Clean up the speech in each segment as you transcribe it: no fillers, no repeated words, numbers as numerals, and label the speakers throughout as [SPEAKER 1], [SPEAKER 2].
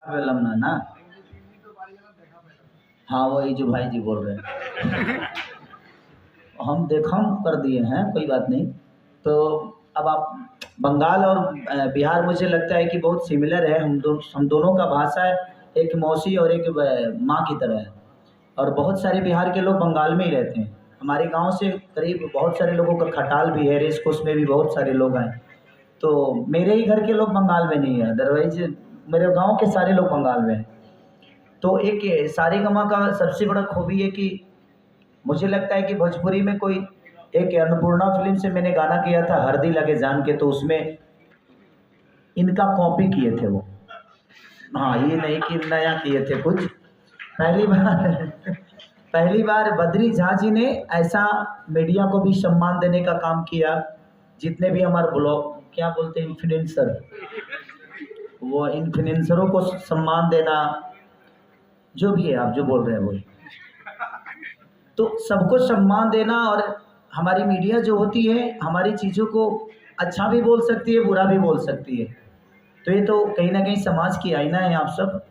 [SPEAKER 1] लमना ना। हाँ वही जो भाई जी बोल रहे हैं। हम देखम कर दिए हैं, कोई बात नहीं। तो अब आप बंगाल और बिहार, मुझे लगता है कि बहुत सिमिलर है। हम दोनों का भाषा है, एक मौसी और एक माँ की तरह है। और बहुत सारे बिहार के लोग बंगाल में ही रहते हैं। हमारे गांव से करीब बहुत सारे लोगों का खटाल भी है, रेस कोर्स में भी बहुत सारे लोग हैं। तो मेरे ही घर के लोग बंगाल में नहीं है, अदरवाइज मेरे गांव के सारे लोग बंगाल में हैं। तो एक सारेगामा का सबसे बड़ा खूबी है कि मुझे लगता है कि भोजपुरी में कोई एक अन्नपूर्णा फिल्म से मैंने गाना किया था, हरदी लगे जान के, तो उसमें इनका कॉपी किए थे वो। हाँ, ये नहीं कि नया किए थे कुछ। पहली बार पहली बार बद्री झा जी ने ऐसा मीडिया को भी सम्मान देने का काम किया। जितने भी हमारे ब्लॉग क्या बोलते हैं, इन्फ्लुएंसर, वो इन्फ्लुएंसरों को सम्मान देना, जो भी है आप जो बोल रहे हैं वो, तो सबको सम्मान देना। और हमारी मीडिया जो होती है हमारी चीज़ों को अच्छा भी बोल सकती है, बुरा भी बोल सकती है। तो ये तो कहीं ना कहीं समाज की आईना है आप सब।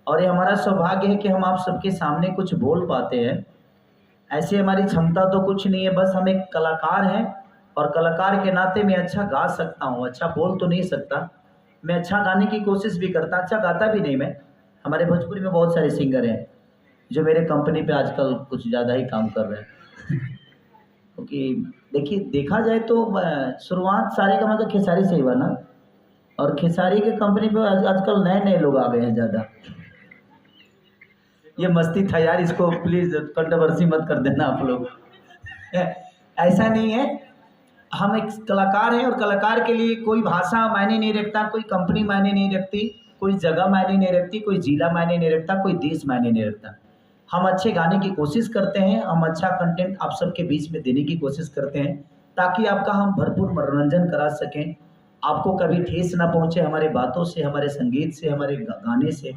[SPEAKER 1] और ये हमारा सौभाग्य है कि हम आप सबके सामने कुछ बोल पाते हैं। ऐसे हमारी क्षमता तो कुछ नहीं है, बस हम एक कलाकार हैं। और कलाकार के नाते मैं अच्छा गा सकता हूँ, अच्छा बोल तो नहीं सकता। मैं अच्छा गाने की कोशिश भी करता, अच्छा गाता भी नहीं मैं। हमारे भोजपुरी में बहुत सारे सिंगर हैं जो मेरे कंपनी पे आजकल कुछ ज़्यादा ही काम कर रहे हैं। क्योंकि देखिए, देखा जाए तो शुरुआत सारेगामा का खेसारी से ही हुआ ना। और खेसारी के कंपनी पे आजकल नए नए लोग आ गए हैं ज़्यादा। ये मस्ती था यार, इसको प्लीज़ कंट्रोवर्सी मत कर देना आप लोग। ऐसा नहीं है, हम एक कलाकार हैं और कलाकार के लिए कोई भाषा मायने नहीं रखता, कोई कंपनी मायने नहीं रखती, कोई जगह मायने नहीं रखती, कोई जिला मायने नहीं रखता, कोई देश मायने नहीं रखता। हम अच्छे गाने की कोशिश करते हैं, हम अच्छा कंटेंट आप सबके बीच में देने की कोशिश करते हैं, ताकि आपका हम भरपूर मनोरंजन करा सकें। आपको कभी ठेस ना पहुंचे हमारे बातों से, हमारे संगीत से, हमारे गाने से।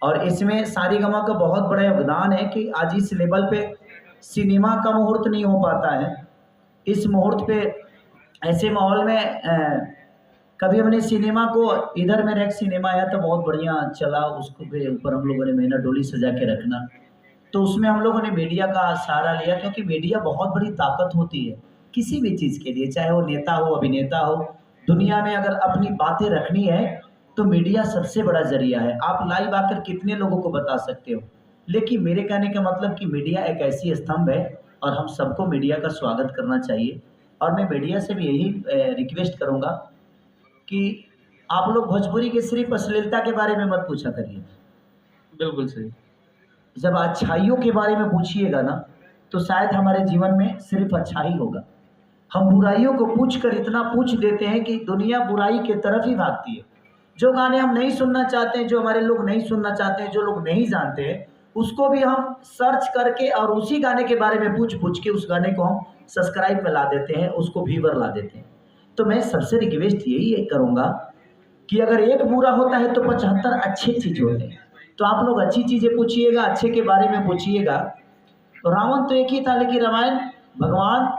[SPEAKER 1] और इसमें सारेगामा का बहुत बड़ा योगदान है कि आज इस लेवल पे सिनेमा का मुहूर्त नहीं हो पाता है। इस मुहूर्त पे ऐसे माहौल में कभी हमने सिनेमा को, इधर मेरा एक सिनेमा आया था बहुत बढ़िया चला, उसको के ऊपर हम लोगों ने मेहनत डोली सजा के रखना। तो उसमें हम लोगों ने मीडिया का सहारा लिया, क्योंकि मीडिया बहुत बड़ी ताकत होती है किसी भी चीज़ के लिए, चाहे वो नेता हो, अभिनेता हो। दुनिया में अगर अपनी बातें रखनी है तो मीडिया सबसे बड़ा जरिया है। आप लाइव आकर कितने लोगों को बता सकते हो। लेकिन मेरे कहने का मतलब कि मीडिया एक ऐसी स्तंभ है और हम सबको मीडिया का स्वागत करना चाहिए। और मैं मीडिया से भी यही रिक्वेस्ट करूँगा कि आप लोग भोजपुरी के सिर्फ अश्लीलता के बारे में मत पूछा करिए।
[SPEAKER 2] बिल्कुल सही।
[SPEAKER 1] जब अच्छाइयों के बारे में पूछिएगा ना, तो शायद हमारे जीवन में सिर्फ अच्छा ही होगा। हम बुराइयों को पूछ कर इतना पूछ देते हैं कि दुनिया बुराई के तरफ ही भागती है। जो गाने हम नहीं सुनना चाहते हैं, जो हमारे लोग नहीं सुनना चाहते हैं, जो लोग नहीं जानते हैं, उसको भी हम सर्च करके और उसी गाने के बारे में पूछ पूछ के उस गाने को हम सब्सक्राइब में ला देते हैं, उसको व्यूवर ला देते हैं। तो मैं सबसे रिक्वेस्ट यही करूँगा कि अगर एक बुरा होता है तो 75 अच्छे चीज़ होते हैं। तो आप लोग अच्छी चीज़ें पूछिएगा, अच्छे के बारे में पूछिएगा। तो रावण तो एक ही था, लेकिन रामायण भगवान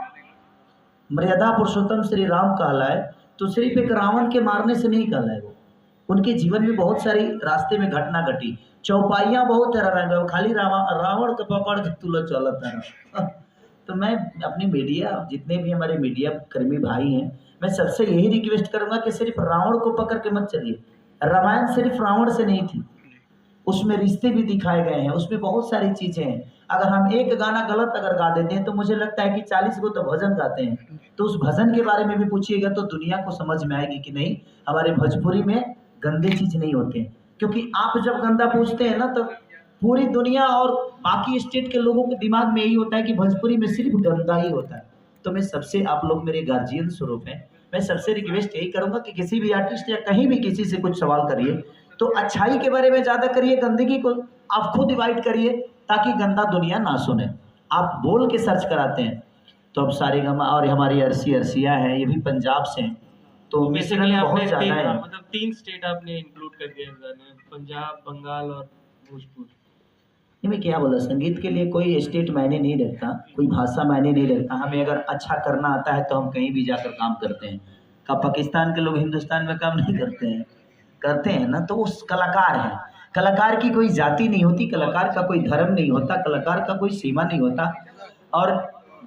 [SPEAKER 1] मर्यादा पुरुषोत्तम श्री राम कहलाए तो सिर्फ एक रावण के मारने से नहीं कहलाए। वो उनके जीवन में बहुत सारी रास्ते में घटना घटी, चौपाइयाँ बहुत है रामायण में, खाली रावण को पकड़ के तुला चलता है। तो मैं अपनी मीडिया, जितने भी हमारे मीडिया कर्मी भाई हैं, मैं सबसे यही रिक्वेस्ट करूंगा कि सिर्फ रावण को पकड़ के मत चलिए। रामायण सिर्फ रावण से नहीं थी, उसमें रिश्ते भी दिखाए गए हैं, उसमें बहुत सारी चीज़ें हैं। अगर हम एक गाना गलत अगर गा देते हैं तो मुझे लगता है कि 40 को तो भजन गाते हैं, तो उस भजन के बारे में भी पूछिएगा तो दुनिया को समझ में आएगी कि नहीं, हमारे भोजपुरी में गंदे चीज़ नहीं होते हैं। क्योंकि आप जब गंदा पूछते हैं ना, तो पूरी दुनिया और बाकी स्टेट के लोगों के दिमाग में यही होता है कि भोजपुरी में सिर्फ गंदा ही होता है। तो मैं सबसे, आप लोग मेरे गार्जियन स्वरूप हैं, मैं सबसे रिक्वेस्ट यही करूँगा कि किसी भी आर्टिस्ट या कहीं भी किसी से कुछ सवाल करिए तो अच्छाई के बारे में ज़्यादा करिए, गंदगी को आप खुद डिवाइड करिए, ताकि गंदा दुनिया ना सुने। आप बोल के सर्च कराते हैं। तो अब सारेगामा और हमारी अर्सी अर्सिया है, ये भी पंजाब से हैं, तो
[SPEAKER 2] बेसिकली
[SPEAKER 1] मिश्रण बहुत
[SPEAKER 2] आपने
[SPEAKER 1] ज़्यादा है।
[SPEAKER 2] मतलब 3 स्टेट आपने इंक्लूड कर दिया इस गाने में, पंजाब, बंगाल और भोजपुर।
[SPEAKER 1] ये मैं क्या बोला, संगीत के लिए कोई स्टेट मायने नहीं रखता, कोई भाषा मायने नहीं रखता। हमें अगर अच्छा करना आता है तो हम कहीं भी जाकर काम करते हैं। का पाकिस्तान के लोग हिंदुस्तान में काम नहीं करते हैं? करते हैं ना, तो उस कलाकार हैं। कलाकार की कोई जाति नहीं होती, कलाकार का कोई धर्म नहीं होता, कलाकार का कोई सीमा नहीं होता। और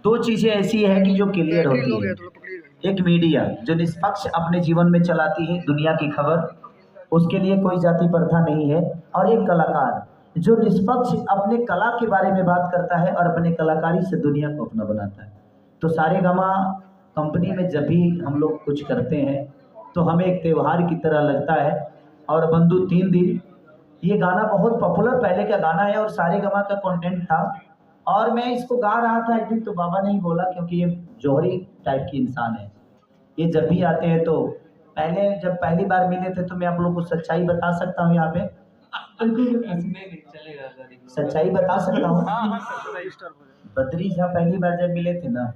[SPEAKER 1] दो चीज़ें ऐसी है कि जो क्लियर होती है, एक मीडिया जो निष्पक्ष अपने जीवन में चलाती है दुनिया की खबर, उसके लिए कोई जाति प्रथा नहीं है, और एक कलाकार जो निष्पक्ष अपने कला के बारे में बात करता है और अपने कलाकारी से दुनिया को अपना बनाता है। तो सारेगामा कंपनी में जब भी हम लोग कुछ करते हैं तो हमें एक त्यौहार की तरह लगता है। और बंधु 3 दिन, ये गाना बहुत पॉपुलर पहले का गाना है और सारेगामा का कंटेंट था, और मैं इसको गा रहा था एक दिन तो बाबा ने ही बोला, क्योंकि ये जौहरी टाइप की इंसान है, ये जब भी आते हैं तो जब पहली बार मिले थे तो मैं आप लोग को सच्चाई बता सकता हूँ यहाँ पे,
[SPEAKER 2] नहीं चलेगा सर,
[SPEAKER 1] सच्चाई बता सकता हूँ।
[SPEAKER 2] हाँ,
[SPEAKER 1] बद्री साहब पहली बार जब मिले थे ना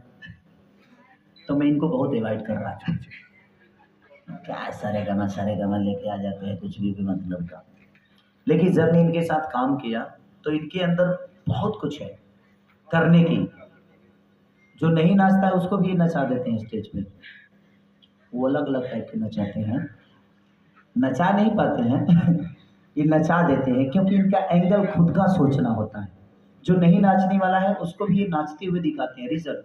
[SPEAKER 1] तो मैं इनको बहुत अवॉइड कर रहा था, क्या सारेगामा लेके आ जाते हैं कुछ भी मतलब का। लेकिन जब मैं इनके साथ काम किया तो इनके अंदर बहुत कुछ है करने की, जो नहीं नाचता है उसको भी नचा देते हैं स्टेज पे, वो अलग अलग टाइप के नचाते हैं, नचा नहीं पाते हैं ये नचा देते हैं, क्योंकि इनका एंगल खुद का सोचना होता है। जो नहीं नाचने वाला है उसको भी ये नाचते हुए दिखाते हैं। रिजल्ट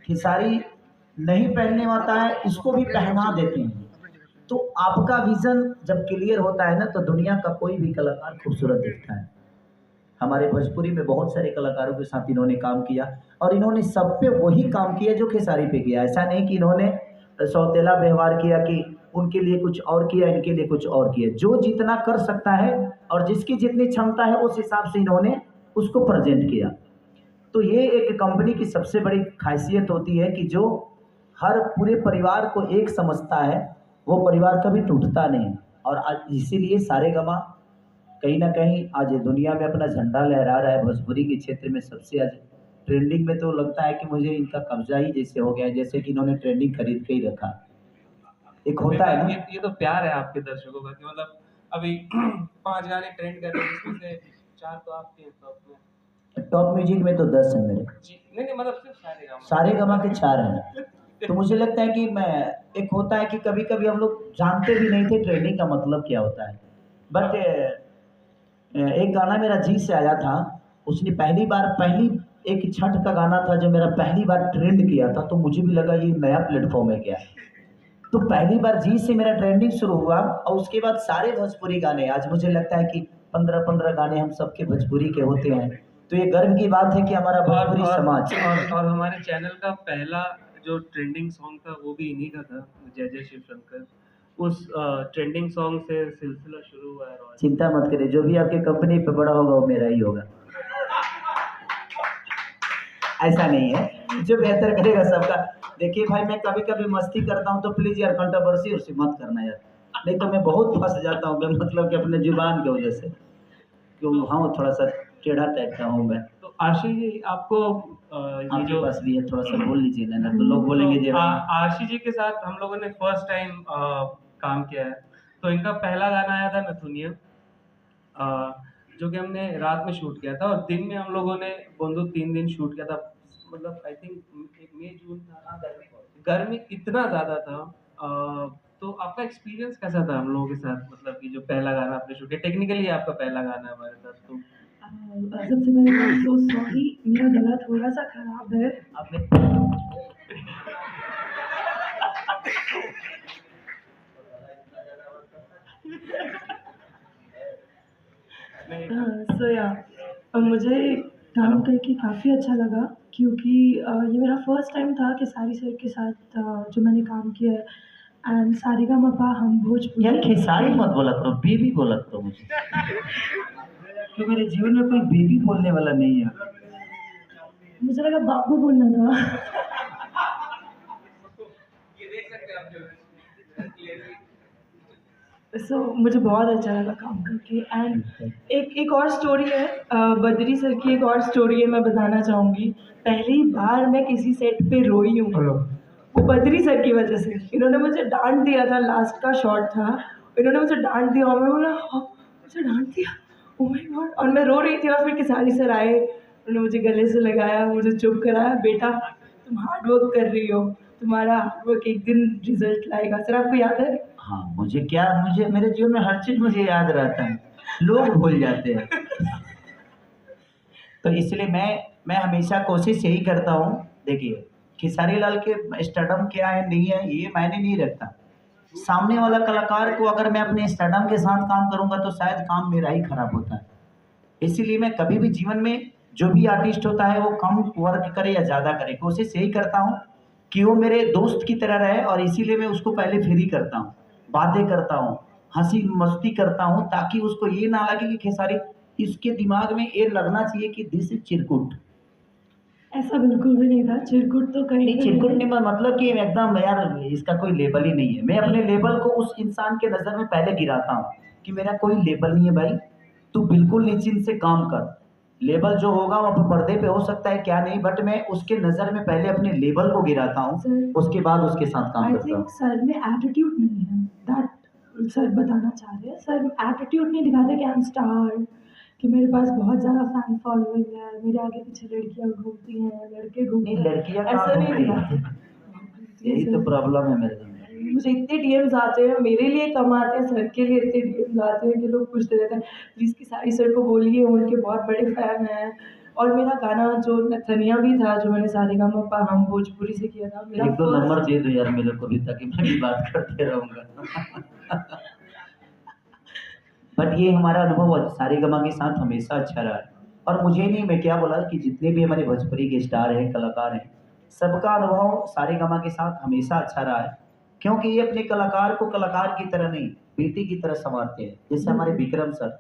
[SPEAKER 1] खेसारी नहीं पहनने वाला है इसको भी पहना देते हैं। तो आपका विजन जब क्लियर होता है ना तो दुनिया का कोई भी कलाकार खूबसूरत दिखता है। हमारे भोजपुरी में बहुत सारे कलाकारों के साथ इन्होंने काम किया और इन्होंने सब पे वही काम किया जो खेसारी पे किया। ऐसा नहीं कि इन्होंने सौतेला व्यवहार किया कि उनके लिए कुछ और किया, इनके लिए कुछ और किया। जो जितना कर सकता है और जिसकी जितनी क्षमता है उस हिसाब से इन्होंने उसको प्रेजेंट किया। तो ये एक कंपनी की सबसे बड़ी खासियत होती है कि जो हर पूरे परिवार को एक समझता है वो परिवार कभी टूटता नहीं। और आज इसीलिए सारेगामा कहीं ना कहीं आज दुनिया में अपना झंडा लहरा रहा है। भोजपुरी के क्षेत्र में सबसे आज ट्रेंडिंग में तो लगता है कि मुझे इनका कब्जा ही जैसे हो गया है, जैसे कि इन्होंने ट्रेंडिंग खरीद के ही रखा। एक होता है ना,
[SPEAKER 2] ये तो प्यार है आपके दर्शकों का कि मतलब अभी 5 गाने ट्रेंड कर रहे हैं जिसमें से 4 तो आपके हैं टॉप में।
[SPEAKER 1] टॉप म्यूजिक में तो 10 है मेरे।
[SPEAKER 2] नहीं मतलब सिर्फ
[SPEAKER 1] सारेगामा के 4 हैं। तो मुझे लगता है कि मैं एक होता है कि कभी कभी हम लोग जानते भी नहीं थे ट्रेंडिंग का मतलब क्या होता है। बट एक गाना मेरा जी से आया था, उसने पहली एक छठ का गाना था जो मेरा पहली बार ट्रेंड किया था, तो मुझे भी लगा ये नया प्लेटफॉर्म है क्या। तो पहली बार जी से मेरा ट्रेंडिंग शुरू हुआ और उसके बाद सारे भोजपुरी गाने, आज मुझे लगता है कि 15 गाने हम सबके भोजपुरी के होते हैं। तो ये गर्व की बात है कि हमारा भोजपुरी समाज
[SPEAKER 2] और हमारे चैनल का पहला जो ट्रेंडिंग सॉन्ग था वो भी इन्हीं का था, जय जय शिव शंकर। उस ट्रेंडिंग सॉन्ग से सिलसिला शुरू हुआ है।
[SPEAKER 1] चिंता मत करिए, जो भी आपके कंपनी पे बड़ा होगा वो मेरा ही होगा। ऐसा नहीं है, जो बेहतर करेगा सबका। देखिए भाई, मैं कभी कभी मस्ती करता हूँ तो प्लीज यार कंट्रोवर्सी उससे मत करना यार, नहीं तो मैं बहुत फंस जाता हूँ मतलब कि अपने जुबान की वजह से, क्यों हाँ थोड़ा सा टेढ़ा टाइप का हूँ मैं।
[SPEAKER 2] तो आशीष जी आपको
[SPEAKER 1] ये जो पास भी है थोड़ा सा बोल लीजिए ना तो लोग बोलेंगे जी।
[SPEAKER 2] आशीष जी के साथ हम लोगों ने फर्स्ट टाइम काम किया है। तो इनका पहला गाना आया था नथुनिया, जो कि हमने रात में शूट किया था और दिन में हम लोगों ने बंधु 3 दिन शूट किया था। मतलब आई थिंक मई जून था, गर्मी इतना ज़्यादा था। तो आपका एक्सपीरियंस कैसा था हम लोगों के साथ, मतलब कि जो पहला गाना आपने शूट किया, टेक्निकली आपका पहला गाना है हमारे साथ। तो
[SPEAKER 3] सबसे पहले सो सॉरी, मेरा गला थोड़ा सा खराब है। मुझे काम करके काफ़ी अच्छा लगा क्योंकि ये मेरा फर्स्ट टाइम था खेसारी सर के साथ जो मैंने काम किया है। एंड सारेगामापा हम भोजपुरी।
[SPEAKER 1] यार खेसारी मत बोला करो, बेबी बोला करो मुझे क्यों मेरे जीवन में कोई बेबी बोलने वाला नहीं है।
[SPEAKER 3] मुझे लगा बाबू बोलना था।
[SPEAKER 2] ये देख सकते हैं आप जो
[SPEAKER 3] मुझे बहुत अच्छा लगा काम करके। एंड एक और स्टोरी है, बद्री सर की एक और स्टोरी है, मैं बताना चाहूँगी। पहली बार मैं किसी सेट पे रोई हूँ, वो बद्री सर की वजह से। इन्होंने मुझे डांट दिया था, लास्ट का शॉट था, इन्होंने मुझे डांट दिया और मैं बोला मुझे डांट दिया, ओह माय गॉड। और मैं रो रही थी और फिर खेसारी सर आए, उन्होंने मुझे गले से लगाया, मुझे चुप कराया, बेटा तुम हार्ड वर्क कर रही हो, तुम्हारा हार्ड वर्क एक दिन रिजल्ट लाएगा। सर आपको याद है?
[SPEAKER 1] हाँ मुझे मेरे जीवन में हर चीज़ मुझे याद रहता है। लोग भूल जाते हैं। तो इसलिए मैं हमेशा कोशिश यही करता हूँ। देखिए, खेसारी लाल के स्टारडम क्या है नहीं है ये मायने नहीं रखता। सामने वाला कलाकार को अगर मैं अपने स्टारडम के साथ काम करूँगा तो शायद काम मेरा ही खराब होता है। इसीलिए मैं कभी भी जीवन में जो भी आर्टिस्ट होता है वो कम वर्क करे या ज़्यादा करे, कोशिश यही करता हूँ कि वो मेरे दोस्त की तरह रहे, और इसीलिए मैं उसको पहले फ्री करता हूँ, बातें करता हूँ, हंसी मस्ती करता हूँ, ताकि उसको ये ना लगे कि खेसारी, इसके दिमाग में ये लगना चाहिए कि दिस इज चिरकुट।
[SPEAKER 3] ऐसा बिल्कुल भी नहीं था, चिरकुट तो कहीं
[SPEAKER 1] नहीं,
[SPEAKER 3] पे
[SPEAKER 1] चिरकुट
[SPEAKER 3] नहीं।
[SPEAKER 1] नहीं, मतलब कि एकदम यार इसका कोई लेबल ही नहीं है। मैं अपने लेबल को उस इंसान के नज़र में पहले गिराता हूँ कि मेरा कोई लेबल नहीं है भाई, तू बिल्कुल निश्चिंत से काम कर। लेबल जो होगा वो पर्दे पे हो सकता है क्या नहीं, बट मैं उसके नज़र में पहले अपने लेबल को गिराता हूँ,
[SPEAKER 3] सर,
[SPEAKER 1] उसके बाद उसके साथ काम
[SPEAKER 3] आई
[SPEAKER 1] करता हूँ।
[SPEAKER 3] थिंक सर में एटीट्यूड नहीं है, दैट सर बताना चाह रहे हैं। सर एटीट्यूड नहीं दिखाते कि आई एम स्टार, कि मेरे पास बहुत ज़्यादा फैन फॉलोइंग है, मेरे आगे पीछे लड़कियाँ घूमती हैं, लड़के घूमते
[SPEAKER 1] नहीं,
[SPEAKER 3] हैं,
[SPEAKER 1] लड़कियाँ
[SPEAKER 3] ऐसा
[SPEAKER 1] कहाँ
[SPEAKER 3] नहीं
[SPEAKER 1] घूम रही
[SPEAKER 3] दिखाते।
[SPEAKER 1] है, यही तो प्रॉब्लम है मेरे साथ।
[SPEAKER 3] मुझे इतने डीएम्स आते हैं, मेरे लिए कम आते हैं, सर के लिए इतने डीएम्स आते हैं कि लोग पूछते रहते हैं प्लीज़ खेसारी सर को बोलिए, उनके बहुत बड़े फैन हैं। और मेरा गाना जो नथनिया भी था, जो मैंने सारेगामापा हम भोजपुरी से किया था, मेरा
[SPEAKER 1] एक दो नंबर
[SPEAKER 3] फर्स्ट।
[SPEAKER 1] दे दो यार मेरे को भी, ताकि मैं भी बात करते रहूँगा। बट ये हमारा अनुभव सारेगामा के साथ हमेशा अच्छा रहा है। और मुझे नहीं, मैं क्या बोला कि जितने भी हमारे भोजपुरी के स्टार हैं, कलाकार हैं, सबका अनुभव सारेगामा के साथ हमेशा अच्छा रहा है, क्योंकि ये अपने कलाकार को कलाकार की तरह नहीं, बेटी की तरह संवारते हैं। जैसे हमारे विक्रम सर,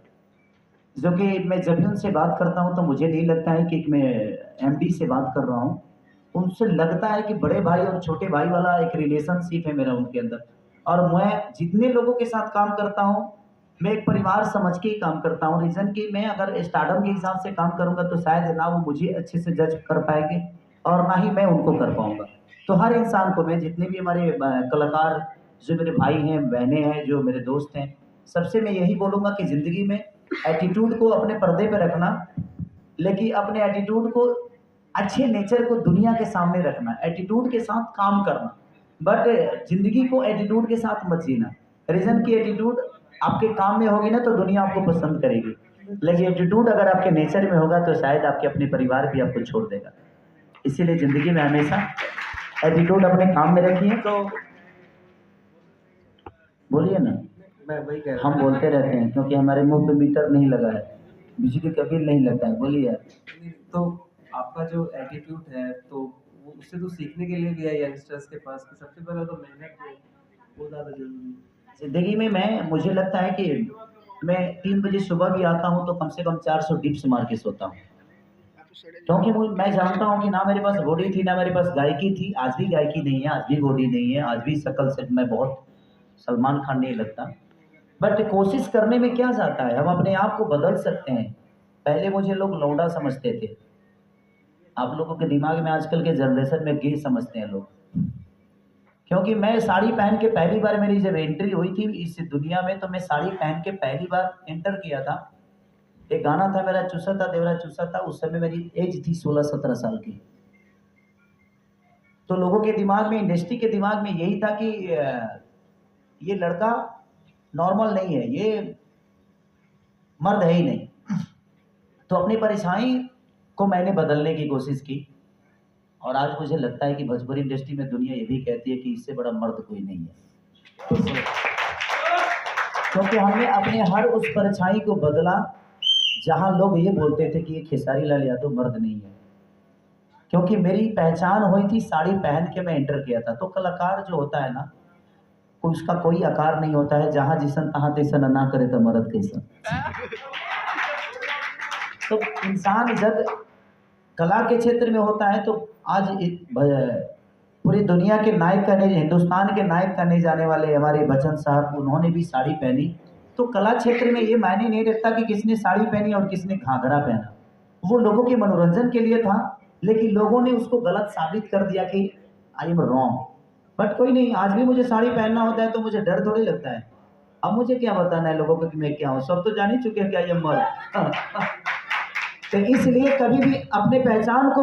[SPEAKER 1] जो कि मैं जब भी उनसे बात करता हूँ तो मुझे नहीं लगता है कि मैं एमडी से बात कर रहा हूँ। उनसे लगता है कि बड़े भाई और छोटे भाई वाला एक रिलेशनशिप है मेरा उनके अंदर। और मैं जितने लोगों के साथ काम करता हूँ, मैं एक परिवार समझ के ही काम करता हूँ। रीज़न कि मैं अगर स्टारडम के हिसाब से काम करूँगा तो शायद ना वो मुझे अच्छे से जज कर पाएंगे और ना ही मैं उनको कर पाऊँगा। तो हर इंसान को, मैं जितने भी हमारे कलाकार, जो मेरे भाई हैं, बहनें हैं, जो मेरे दोस्त हैं, सबसे मैं यही बोलूँगा कि ज़िंदगी में एटीट्यूड को अपने पर्दे पे रखना, लेकिन अपने एटीट्यूड को, अच्छे नेचर को दुनिया के सामने रखना, एटीट्यूड के साथ काम करना, बट जिंदगी को एटीट्यूड के साथ मत जीना। रीजन की एटीट्यूड आपके काम में होगी ना तो दुनिया आपको पसंद करेगी, लेकिन एटीट्यूड अगर आपके नेचर में होगा तो शायद आपके अपने परिवार भी आपको छोड़ देगा। इसीलिए जिंदगी में हमेशा एटीट्यूड अपने काम में रखिए।
[SPEAKER 2] तो
[SPEAKER 1] बोलिए ना,
[SPEAKER 2] मैं वही कह रहा
[SPEAKER 1] हम बोलते रहते हैं क्योंकि हमारे मुंह पे मीटर नहीं लगा है, बिजली का बिल नहीं लगता है। बोलिए।
[SPEAKER 2] था। तो आपका जो एटीट्यूड है, तो वो उससे तो सीखने के लिए भी है यंगस्टर्स के पास कि सबसे पहले तो मेहनत है, वो ज़्यादा जरूरी है।
[SPEAKER 1] जिंदगी में मुझे लगता है कि मैं 3 बजे सुबह भी आता हूँ तो कम से कम 400 डिप्स मार के सोता हूँ, क्योंकि मैं जानता हूँ कि ना मेरे पास बॉडी थी, ना मेरे पास गायकी थी, आज भी गायकी नहीं है, आज भी बॉडी नहीं है, आज भी शक्ल से मैं बहुत सलमान खान नहीं लगता, बट कोशिश करने में क्या जाता है, हम अपने आप को बदल सकते हैं। पहले मुझे लोग लौंडा समझते थे, आप लोगों के दिमाग में आजकल के जनरेशन में गे समझते हैं लोग, क्योंकि मैं साड़ी पहन के पहली बार मेरी जब एंट्री हुई थी इस दुनिया में, तो मैं साड़ी पहन के पहली बार एंटर किया था। एक गाना था मेरा, चूसा था देवरा चूसा था, उस समय मेरी एज थी 16-17 साल की। तो लोगों के दिमाग में, इंडस्ट्री के दिमाग में यही था कि ये लड़का नॉर्मल नहीं है, ये मर्द है ही नहीं। तो अपनी परछाई को मैंने बदलने की कोशिश की, और आज मुझे लगता है कि भोजपुरी इंडस्ट्री में दुनिया ये भी कहती है कि इससे बड़ा मर्द कोई नहीं है, क्योंकि हमने अपने हर उस परछाई को बदला जहां लोग ये बोलते थे कि ये खेसारी लाल यादव मर्द नहीं है। क्योंकि मेरी पहचान हुई थी, साड़ी पहन के मैं एंटर किया था। तो कलाकार जो होता है ना, उसका कोई आकार नहीं होता है, जहां जिसन तहां तैसन ना करे तो मर्द कैसन। तो इंसान जब कला के क्षेत्र में होता है तो आज पूरी दुनिया के नायक कहने, हिंदुस्तान के नायक कहने जाने वाले हमारे बच्चन साहब, उन्होंने भी साड़ी पहनी। तो कला क्षेत्र में ये मायने नहीं रखता कि किसने साड़ी पहनी और किसने घाघरा पहना, वो लोगों के मनोरंजन के लिए था, लेकिन लोगों ने उसको गलत साबित कर दिया कि आई एम रॉन्ग। बट कोई नहीं, आज भी मुझे साड़ी पहनना होता है तो मुझे डर थोड़ी लगता है। अब मुझे क्या बताना है लोगों को कि मैं क्या हूँ, सब तो जान ही चुके हैं क्या ये मर्द। तो इसलिए कभी भी अपने पहचान को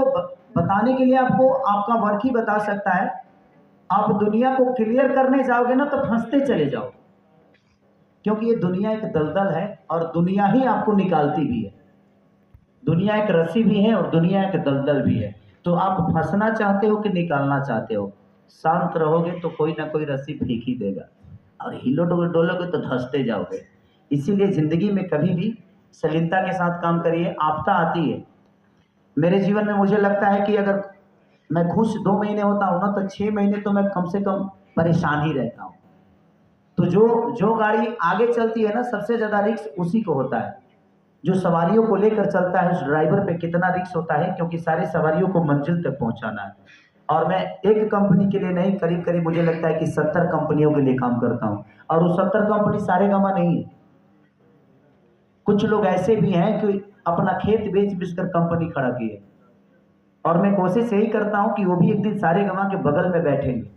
[SPEAKER 1] बताने के लिए आपको आपका वर्क ही बता सकता है। आप दुनिया को क्लियर करने जाओगे ना तो फंसते चले जाओ। क्योंकि ये दुनिया एक दलदल है और दुनिया ही आपको निकालती भी है। दुनिया एक रस्सी भी है और दुनिया एक दलदल भी है। तो आप फंसना चाहते हो कि निकालना चाहते हो? शांत रहोगे तो कोई ना कोई रस्सी फेंक ही देगा, और हिलो डोलोगे तो धंसते जाओगे। इसीलिए ज़िंदगी में कभी भी सलीलता के साथ काम करिए। आपदा आती है, मेरे जीवन में मुझे लगता है कि अगर मैं खुश 2 महीने होता हूँ ना, तो 6 महीने तो मैं कम से कम परेशान ही रहता हूँ। तो जो गाड़ी आगे चलती है ना, सबसे ज़्यादा रिस्क उसी को होता है। जो सवारियों को लेकर चलता है उस ड्राइवर पे कितना रिस्क होता है, क्योंकि सारी सवारियों को मंजिल तक पहुंचाना है। और मैं एक कंपनी के लिए नहीं, करीब करीब मुझे लगता है कि 70 कंपनियों के लिए काम करता हूं, और वो 70 कंपनी सारेगामा नहीं है। कुछ लोग ऐसे भी हैं कि अपना खेत बेच बेच कर कंपनी खड़ा किए, और मैं कोशिश यही करता हूं कि वो भी एक दिन सारेगामा के बगल में बैठेंगे।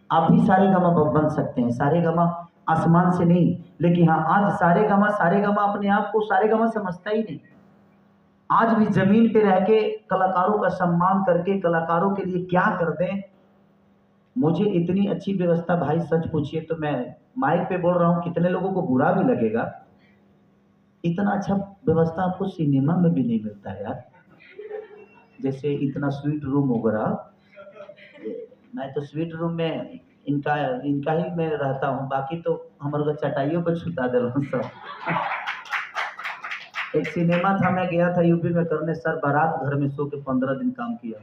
[SPEAKER 1] आप भी सारेगामा बन सकते हैं, सारेगामा आसमान से नहीं, लेकिन हाँ, आज सारेगामा अपने आप को सारेगामा समझता ही नहीं। आज भी जमीन पे रह के कलाकारों का सम्मान करके कलाकारों के लिए क्या कर दें। मुझे इतनी अच्छी व्यवस्था, भाई सच पूछिए तो मैं माइक पे बोल रहा हूँ, कितने लोगों को बुरा भी लगेगा, इतना अच्छा व्यवस्था आपको सिनेमा में भी नहीं मिलता है यार। जैसे इतना स्वीट रूम वगैरह, मैं तो स्वीट रूम में इनका ही मैं रहता हूँ, बाकी तो हमारे चटाइयों पर छुटा दे रहा हूँ सब। एक सिनेमा था, मैं गया था यूपी में करने, सर बारात घर में सो के 15 दिन काम किया,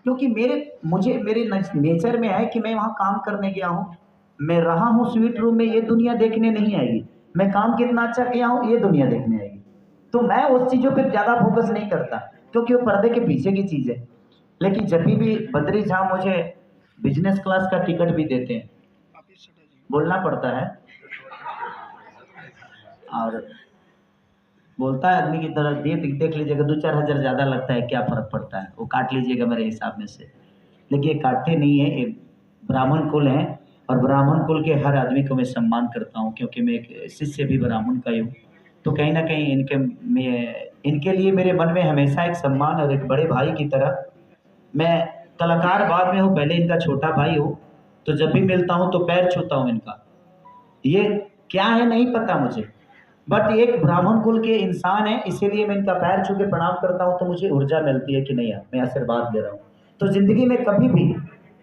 [SPEAKER 1] क्योंकि मेरे नेचर में है कि मैं वहाँ काम करने गया हूँ, मैं रहा हूँ स्वीट रूम में, ये दुनिया देखने नहीं आएगी। मैं काम कितना अच्छा किया हूँ ये दुनिया देखने आएगी। तो मैं उस चीज़ों पर ज़्यादा फोकस नहीं करता, क्योंकि वो पर्दे के पीछे की चीज़ है। लेकिन जब भी बद्री झा मुझे बिजनेस क्लास का टिकट भी देते हैं, बोलना पड़ता है, और बोलता है आदमी की तरह, देख लीजिएगा 2-4 हज़ार ज़्यादा लगता है, क्या फ़र्क पड़ता है, वो काट लीजिएगा मेरे हिसाब में से। लेकिन ये काटते नहीं है, ये ब्राह्मण कुल हैं, और ब्राह्मण कुल के हर आदमी को मैं सम्मान करता हूँ, क्योंकि मैं एक शिष्य भी ब्राह्मण का ही हूँ। तो कहीं ना कहीं इनके लिए मेरे मन में हमेशा एक सम्मान, और एक बड़े भाई की तरह। मैं कलाकार बाद में हूँ, पहले इनका छोटा भाई हूँ, तो जब भी मिलता हूँ तो पैर छूता हूँ इनका। ये क्या है नहीं पता मुझे, बट ये एक ब्राह्मण कुल के इंसान है, इसीलिए मैं इनका पैर छू के प्रणाम करता हूँ, तो मुझे ऊर्जा मिलती है कि नहीं यार, मैं आशीर्वाद दे रहा हूँ। तो जिंदगी में कभी भी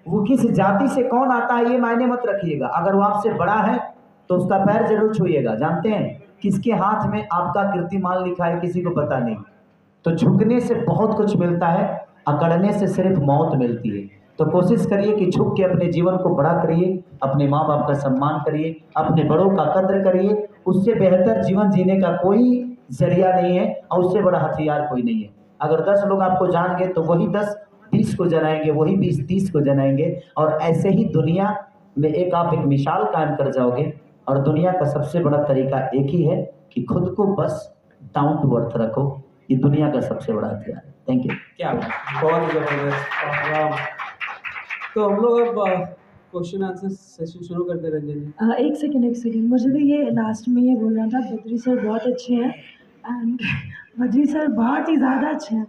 [SPEAKER 1] वो किस जाति से कौन आता है ये मायने मत रखिएगा, अगर वो आपसे बड़ा है तो उसका पैर जरूर छूइएगा। जानते हैं किसके हाथ में आपका कीर्तिमान लिखा है, किसी को पता नहीं। तो झुकने से बहुत कुछ मिलता है, अकड़ने से सिर्फ मौत मिलती है। तो कोशिश करिए कि झुक के अपने जीवन को बड़ा करिए, अपने माँ बाप का सम्मान करिए, अपने बड़ों का कद्र करिए। उससे बेहतर जीवन जीने का कोई जरिया नहीं है, और उससे बड़ा हथियार कोई नहीं है। अगर 10 लोग आपको जान गए तो वही 10 20 को जनाएंगे, वही 20 30 को जनाएंगे, और ऐसे ही दुनिया में आप एक मिसाल कायम कर जाओगे। और दुनिया का सबसे बड़ा तरीका एक ही है कि खुद को बस डाउन टू अर्थ रखो, ये दुनिया का सबसे बड़ा हथियार है। Thank you.
[SPEAKER 2] क्या बहुत ही जबरदस्त। वाह। तो हम लोग अब क्वेश्चन आंसर सेशन शुरू करते हैं। रंजन जी,
[SPEAKER 3] एक सेकंड, मुझे भी ये लास्ट में ये बोलना था, बद्री सर बहुत अच्छे हैं, एंड बद्री सर बहुत ही ज़्यादा अच्छे हैं।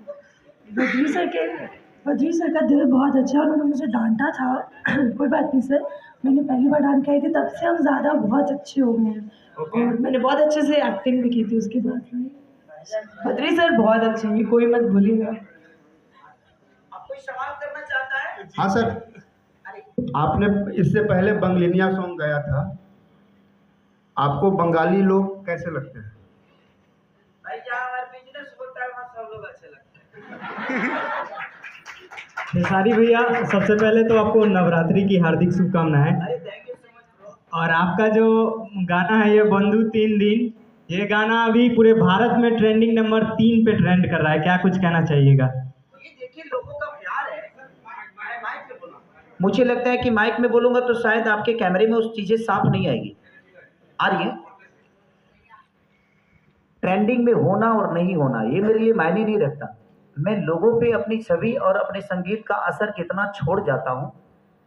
[SPEAKER 3] बद्री सर का दिल बहुत अच्छा है। उन्होंने मुझे डांटा था कोई बात नहीं सर, मैंने पहली बार डांट के आई थी, तब से हम ज़्यादा बहुत अच्छे हो गए हैं। और मैंने बहुत अच्छे से एक्टिंग भी की थी उसके बाद में। बद्री सर बहुत अच्छे हैं, कोई मत भूलिएगा।
[SPEAKER 1] आप कोई सवाल करना चाहता है?
[SPEAKER 4] हाँ सर, आपने इससे पहले बंगलिनिया सॉन्ग गाया था, आपको बंगाली लोग कैसे लगते हैं?
[SPEAKER 1] भाई जहाँ हमारा बिजनेस होता है वहाँ सब लोग अच्छे लगते हैं।
[SPEAKER 5] खेसारी भैया, सबसे पहले तो आपको नवरात्रि की हार्दिक शुभकामनाएं।
[SPEAKER 1] अरे thank you so much bro.
[SPEAKER 5] और आपका जो गाना है ये बंधु 3 दिन, ये गाना अभी पूरे भारत में ट्रेंडिंग नंबर 3 पे ट्रेंड कर रहा है, क्या कुछ कहना चाहिएगा?
[SPEAKER 1] ये देखिए लोगों का प्यार है। मैं माइक में बोलूंगा, मुझे लगता है कि माइक में बोलूंगा तो शायद आपके कैमरे में उस चीजें साफ नहीं आएगी। आ रही है? ट्रेंडिंग में होना और नहीं होना ये मेरे लिए मायने नहीं रखता। मैं लोगों पे अपनी छवि और अपने संगीत का असर कितना छोड़ जाता हूँ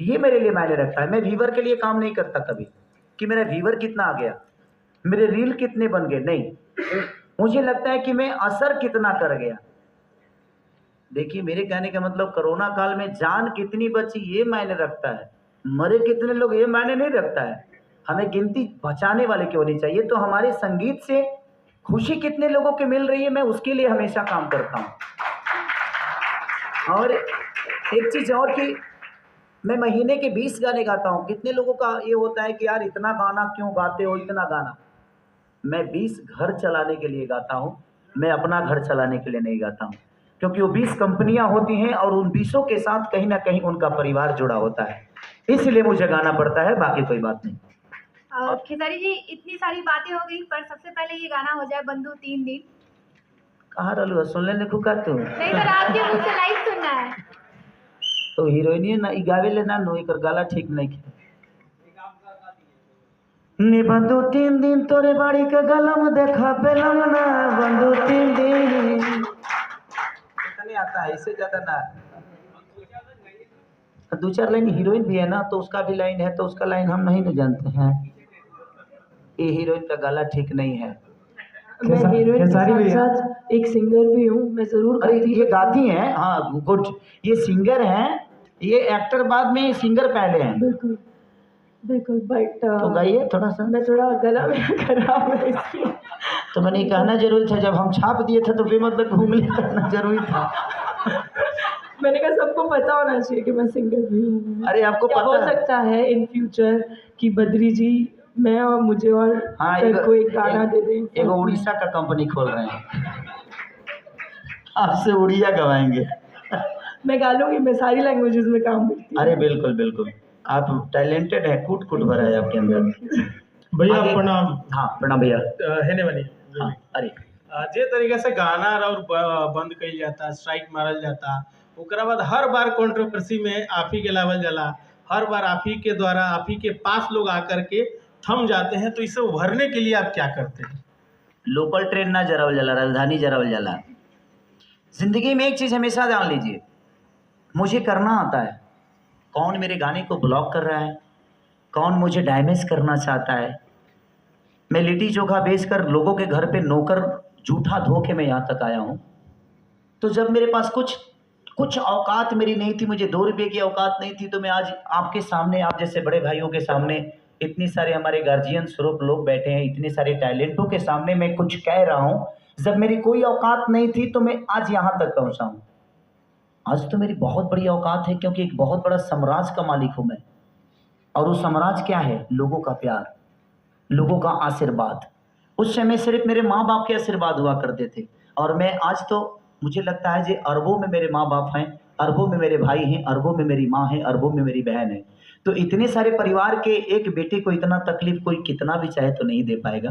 [SPEAKER 1] ये मेरे लिए मायने रखता है। मैं व्यूवर के लिए काम नहीं करता कभी कि मेरा व्यूवर कितना आ गया, मेरे रील कितने बन गए, नहीं। मुझे लगता है कि मैं असर कितना कर गया। देखिए मेरे कहने का मतलब कोरोना काल में जान कितनी बची ये मायने रखता है, मरे कितने लोग ये मायने नहीं रखता है। हमें गिनती बचाने वाले की होनी चाहिए। तो हमारे संगीत से खुशी कितने लोगों को मिल रही है, मैं उसके लिए हमेशा काम करता हूँ। और एक चीज़ और कि मैं महीने के 20 गाने गाता हूँ। कितने लोगों का ये होता है कि यार इतना गाना क्यों गाते हो, इतना गाना। मैं 20 घर चलाने के लिए गाता हूँ, मैं अपना घर चलाने के लिए नहीं गाता हूँ, क्योंकि वो 20 कंपनियां होती हैं और उन 20 के साथ कहीं ना कहीं उनका परिवार जुड़ा होता है, इसलिए मुझे गाना पड़ता है, बाकी कोई बात नहीं।
[SPEAKER 6] खेसारी जी, इतनी सारी बातें हो गई, पर सबसे पहले ये गाना हो जाए बंधु 3 दिन।
[SPEAKER 1] कहाँ रहलू सुन लेने को का तू
[SPEAKER 6] नहीं तो आपके मुंह से लाइव सुनना है।
[SPEAKER 1] तो हीरोइन ना गावे लेना नो एकर गाला ठीक नहीं है। नी बंधु 3 दिन तोरे बाड़ी के गलम देखा पेलम ना, बंधु 3 दिन नहीं आता है, इससे ज्यादा ना। 2-4 लाइन हीरोइन भी है ना, तो उसका भी लाइन है, तो उसका लाइन हम नहीं जानते हैं। ये हीरोइन का गला ठीक नहीं है।
[SPEAKER 3] मैं हीरोइन के साथ साथ एक सिंगर भी हूँ, मैं जरूर।
[SPEAKER 1] अरे ये गाती हैं, हाँ गुड, ये सिंगर हैं, ये एक्टर बाद में, सिंगर पहले हैं।
[SPEAKER 3] बिल्कुल बिल्कुल, बट
[SPEAKER 1] तो गाइए थोड़ा सा।
[SPEAKER 3] मैं थोड़ा गला मेरा खराब है इसलिए।
[SPEAKER 1] तो मैंने कहना जरूरी था, जब हम छाप दिए थे तो बेमतलब घूमने करना जरूरी था।
[SPEAKER 3] मैंने कहा सबको पता होना चाहिए कि मैं सिंगर भी हूँ।
[SPEAKER 1] अरे आपको
[SPEAKER 3] क्या
[SPEAKER 1] पता
[SPEAKER 3] हो सकता है इन फ्यूचर कि बद्री जी मैं और मुझे और सर को एक गाना दे दें।
[SPEAKER 1] एक उड़ीसा का कंपनी खोल रहे हैं, आपसे उड़िया गवाएंगे।
[SPEAKER 3] मैं गा लूंगी, मैं सारी लैंग्वेजेस में काम करती हूँ।
[SPEAKER 1] अरे बिल्कुल बिल्कुल, आप टैलेंटेड है, कूट कूट भरा है आपके अंदर।
[SPEAKER 7] भैया प्रणाम।
[SPEAKER 1] हाँ प्रणाम भैया।
[SPEAKER 7] हेने बनी
[SPEAKER 1] हाँ, अरे
[SPEAKER 7] जे तरीके से गाना और बंद कइल जाता, स्ट्राइक मारल जाता, ओकरा बाद हर बार कंट्रोवर्सी में आप ही के लावल जाला, हर बार आप ही के द्वारा, आप ही के पास लोग आकर के थम जाते हैं, तो इसे उभरने के लिए आप क्या करते हैं?
[SPEAKER 1] लोकल ट्रेन ना जरावल जाला, राजधानी जरावल जाला। जिंदगी में एक चीज़ हमेशा जान लीजिए, मुझे करना आता है। कौन मेरे गाने को ब्लॉक कर रहा है, कौन मुझे डैमेज करना चाहता है। मैं लिट्टी चोखा बेचकर लोगों के घर पे नौकर जूठा धो के मैं यहाँ तक आया हूँ। तो जब मेरे पास कुछ औकात मेरी नहीं थी, मुझे 2 रुपये की औकात नहीं थी, तो मैं आज आपके सामने, आप जैसे बड़े भाइयों के सामने, इतने सारे हमारे गार्जियन स्वरूप लोग बैठे हैं, इतने सारे टैलेंटों के सामने मैं कुछ कह रहा हूँ। जब मेरी कोई औकात नहीं थी तो मैं आज यहाँ तक पहुँचा हूँ। आज तो मेरी बहुत बड़ी औकात है, क्योंकि एक बहुत बड़ा साम्राज्य का मालिक हूँ मैं। और वो साम्राज्य क्या है? लोगों का प्यार, लोगों का आशीर्वाद। उस समय सिर्फ मेरे माँ बाप के आशीर्वाद हुआ करते थे, और मैं आज तो मुझे लगता है कि अरबों में मेरे माँ बाप हैं, अरबों में मेरे भाई हैं, अरबों में मेरी माँ है, अरबों में मेरी बहन है। तो इतने सारे परिवार के एक बेटे को इतना तकलीफ कोई कितना भी चाहे तो नहीं दे पाएगा,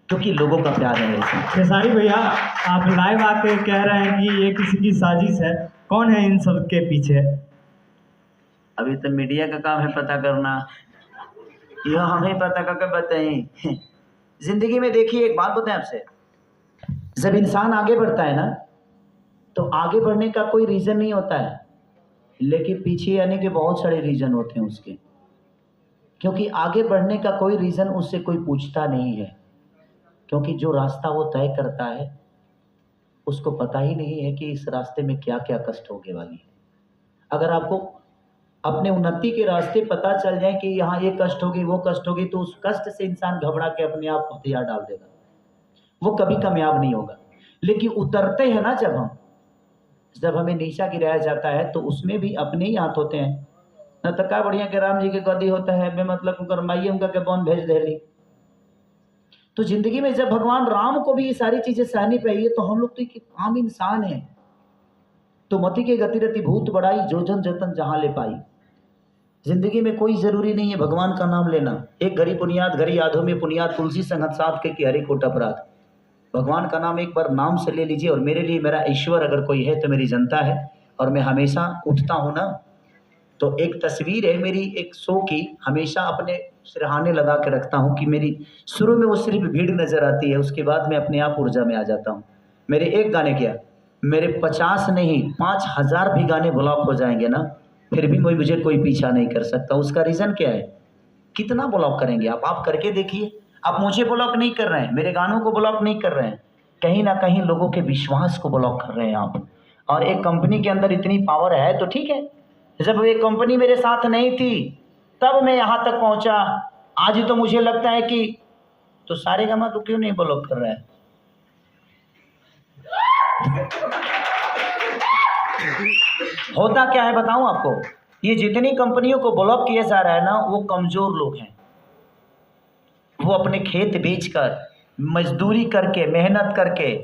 [SPEAKER 1] क्योंकि लोगों का प्यार है।
[SPEAKER 5] खेसारी भैया, आप लाइव आके कह रहे हैं कि ये किसी की साजिश है, कौन है इन सब के पीछे?
[SPEAKER 1] अभी तो मीडिया का काम है पता करना, यह हमें पता करके बताएं। जिंदगी में देखिए, एक बात बताएं आपसे, जब इंसान आगे बढ़ता है ना, तो आगे बढ़ने का कोई रीज़न नहीं होता है, लेकिन पीछे आने के बहुत सारे रीज़न होते हैं उसके। क्योंकि आगे बढ़ने का कोई रीज़न उससे कोई पूछता नहीं है, क्योंकि जो रास्ता वो तय करता है उसको पता ही नहीं है कि इस रास्ते में क्या क्या कष्ट होने वाली है। अगर आपको अपने उन्नति के रास्ते पता चल जाए कि यहाँ ये कष्ट होगी, वो कष्ट होगी, तो उस कष्ट से इंसान घबरा के अपने आप को हथियार डाल देगा, वो कभी कामयाब नहीं होगा। लेकिन उतरते हैं ना, जब हमें नीचा गिराया जाता है, तो उसमें भी अपने ही हाथ होते हैं। न तो का बढ़िया के राम जी के गद्दी होता है, बेमतलब करमाइए उनका के बौन भेज देली। तो जिंदगी में जब भगवान राम को भी ये सारी चीजें सहनी पड़ी, तो हम लोग तो एक आम इंसान हैं। तो मति के गति रति भूत बढ़ाई, जो जन जतन जहां ले पाई। जिंदगी में कोई जरूरी नहीं है भगवान का नाम लेना। एक घड़ी पुनियाद घड़ी यादों में पुनियाद, तुलसी संगत साथ के कि हरे कोट अपराध। भगवान का नाम एक बार नाम से ले लीजिए। और मेरे लिए मेरा ईश्वर अगर कोई है तो मेरी जनता है। और मैं हमेशा उठता हूँ ना, तो एक तस्वीर है मेरी एक शो की, हमेशा अपने सिरहाने लगा के रखता हूँ कि मेरी शुरू में वो सिर्फ भीड़ नज़र आती है, उसके बाद मैं अपने आप ऊर्जा में आ जाता हूँ। मेरे एक गाने क्या, मेरे 50 नहीं 5000 भी गाने ब्लॉक हो जाएंगे ना, फिर भी मुझे कोई पीछा नहीं कर सकता। उसका रीज़न क्या है? कितना ब्लॉक करेंगे आप करके देखिए। आप मुझे ब्लॉक नहीं कर रहे हैं, मेरे गानों को ब्लॉक नहीं कर रहे हैं, कहीं ना कहीं लोगों के विश्वास को ब्लॉक कर रहे हैं आप। और एक कंपनी के अंदर इतनी पावर है तो ठीक है, जब एक कंपनी मेरे साथ नहीं थी तब मैं यहाँ तक पहुँचा, आज तो मुझे लगता है कि तो सारेगामा को क्यों नहीं ब्लॉक कर रहा है? होता क्या है बताऊं आपको, ये जितनी कंपनियों को ब्लॉक किया जा रहा है ना, वो कमजोर लोग हैं। वो अपने खेत बेचकर, मजदूरी करके, मेहनत करके,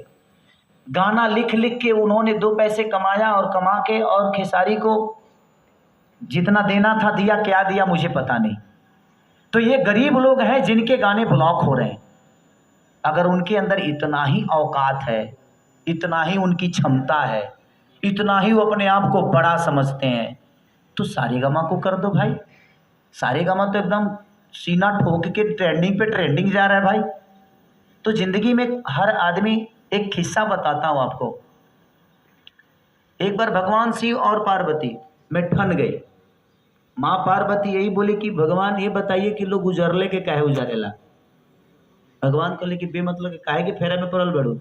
[SPEAKER 1] गाना लिख लिख के उन्होंने 2 पैसे कमाया और कमा के और खेसारी को जितना देना था दिया, क्या दिया मुझे पता नहीं। तो ये गरीब लोग हैं जिनके गाने ब्लॉक हो रहे हैं। अगर उनके अंदर इतना ही औकात है, इतना ही उनकी क्षमता है, इतना ही वो अपने आप को बड़ा समझते हैं, तो सारेगामा को कर दो भाई। सारेगामा तो एकदम सीना ठोक के ट्रेंडिंग पे ट्रेंडिंग जा रहा है भाई। तो जिंदगी में हर आदमी, एक किस्सा बताता हूँ आपको। एक बार भगवान शिव और पार्वती में ठन गई। माँ पार्वती यही बोली कि भगवान ये बताइए कि लोग उजरले के काहे उजारेला। भगवान को लेके बेमतलब के काहे के फेरा में पड़ल बड़ू,